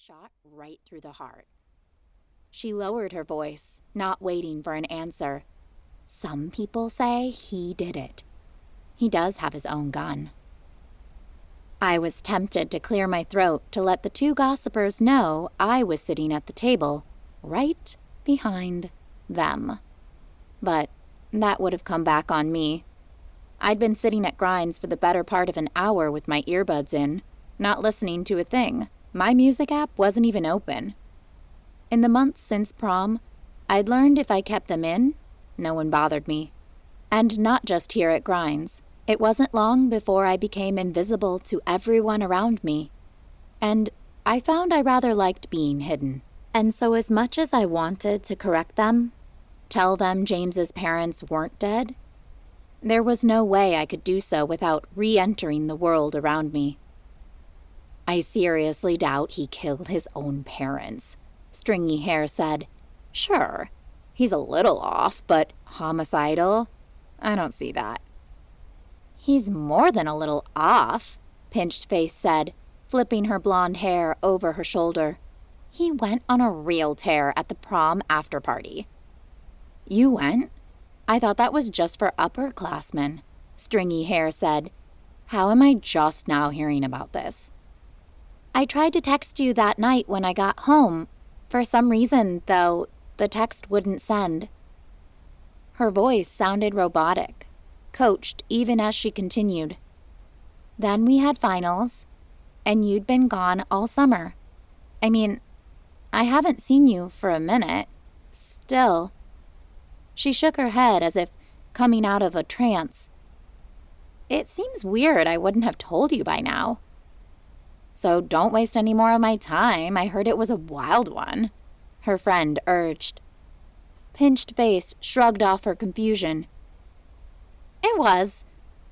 shot right through the heart. She lowered her voice, not waiting for an answer. Some people say he did it. He does have his own gun. I was tempted to clear my throat to let the two gossipers know I was sitting at the table, right behind them. But that would have come back on me. I'd been sitting at Grinds for the better part of an hour with my earbuds in, not listening to a thing. My music app wasn't even open. In the months since prom, I'd learned if I kept them in, no one bothered me. And not just here at Grinds. It wasn't long before I became invisible to everyone around me. And I found I rather liked being hidden. And so as much as I wanted to correct them, tell them James's parents weren't dead, there was no way I could do so without re-entering the world around me. I seriously doubt he killed his own parents, Stringy Hair said. Sure, he's a little off, but homicidal? I don't see that. He's more than a little off, Pinched Face said, flipping her blonde hair over her shoulder. He went on a real tear at the prom after party. You went? I thought that was just for upperclassmen, Stringy Hair said. How am I just now hearing about this? I tried to text you that night when I got home. For some reason, though, the text wouldn't send. Her voice sounded robotic, coached even as she continued. Then we had finals, and you'd been gone all summer. I mean, I haven't seen you for a minute. Still. She shook her head as if coming out of a trance. It seems weird I wouldn't have told you by now. So don't waste any more of my time. I heard it was a wild one, her friend urged. Pinched Face shrugged off her confusion. It was.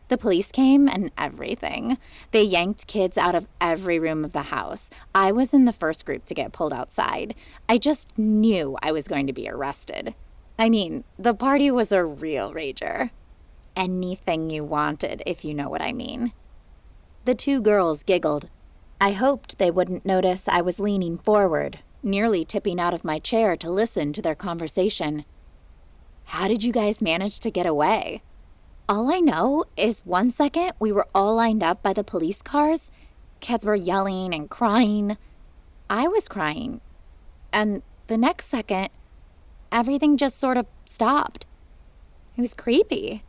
The police came and everything. They yanked kids out of every room of the house. I was in the first group to get pulled outside. I just knew I was going to be arrested. I mean, the party was a real rager. Anything you wanted, if you know what I mean. The two girls giggled. I hoped they wouldn't notice I was leaning forward, nearly tipping out of my chair to listen to their conversation. How did you guys manage to get away? All I know is 1 second we were all lined up by the police cars. Kids were yelling and crying. I was crying. And the next second, everything just sort of stopped. It was creepy.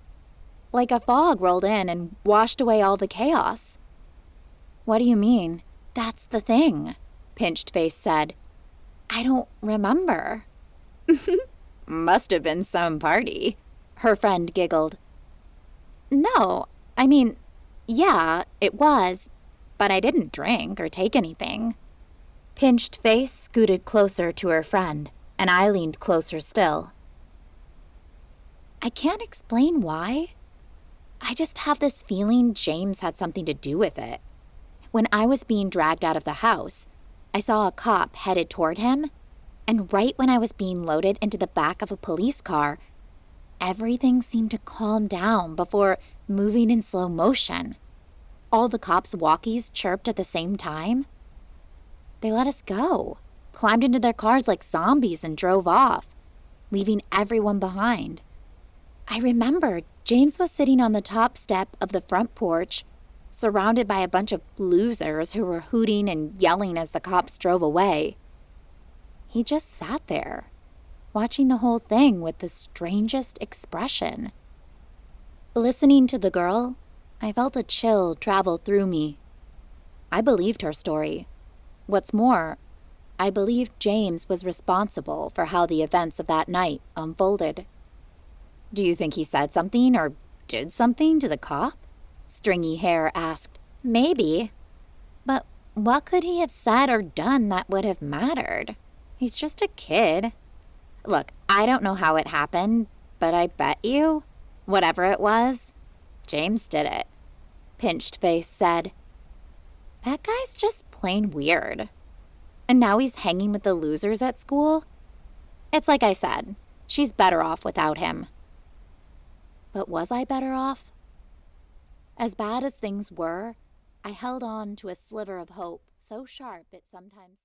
Like a fog rolled in and washed away all the chaos. What do you mean? That's the thing, Pinched Face said. I don't remember. Must have been some party, her friend giggled. No, I mean, yeah, it was, but I didn't drink or take anything. Pinched Face scooted closer to her friend, and I leaned closer still. I can't explain why. I just have this feeling James had something to do with it. When I was being dragged out of the house, I saw a cop headed toward him, and right when I was being loaded into the back of a police car, everything seemed to calm down before moving in slow motion. All the cops' walkies chirped at the same time. They let us go, climbed into their cars like zombies and drove off, leaving everyone behind. I remember James was sitting on the top step of the front porch, surrounded by a bunch of losers who were hooting and yelling as the cops drove away. He just sat there, watching the whole thing with the strangest expression. Listening to the girl, I felt a chill travel through me. I believed her story. What's more, I believed James was responsible for how the events of that night unfolded. Do you think he said something or did something to the cop? Stringy Hair asked. Maybe. But what could he have said or done that would have mattered? He's just a kid. Look, I don't know how it happened, but I bet you, whatever it was, James did it. Pinched Face said. That guy's just plain weird. And now he's hanging with the losers at school? It's like I said, she's better off without him. But was I better off? As bad as things were, I held on to a sliver of hope so sharp it sometimes seemed...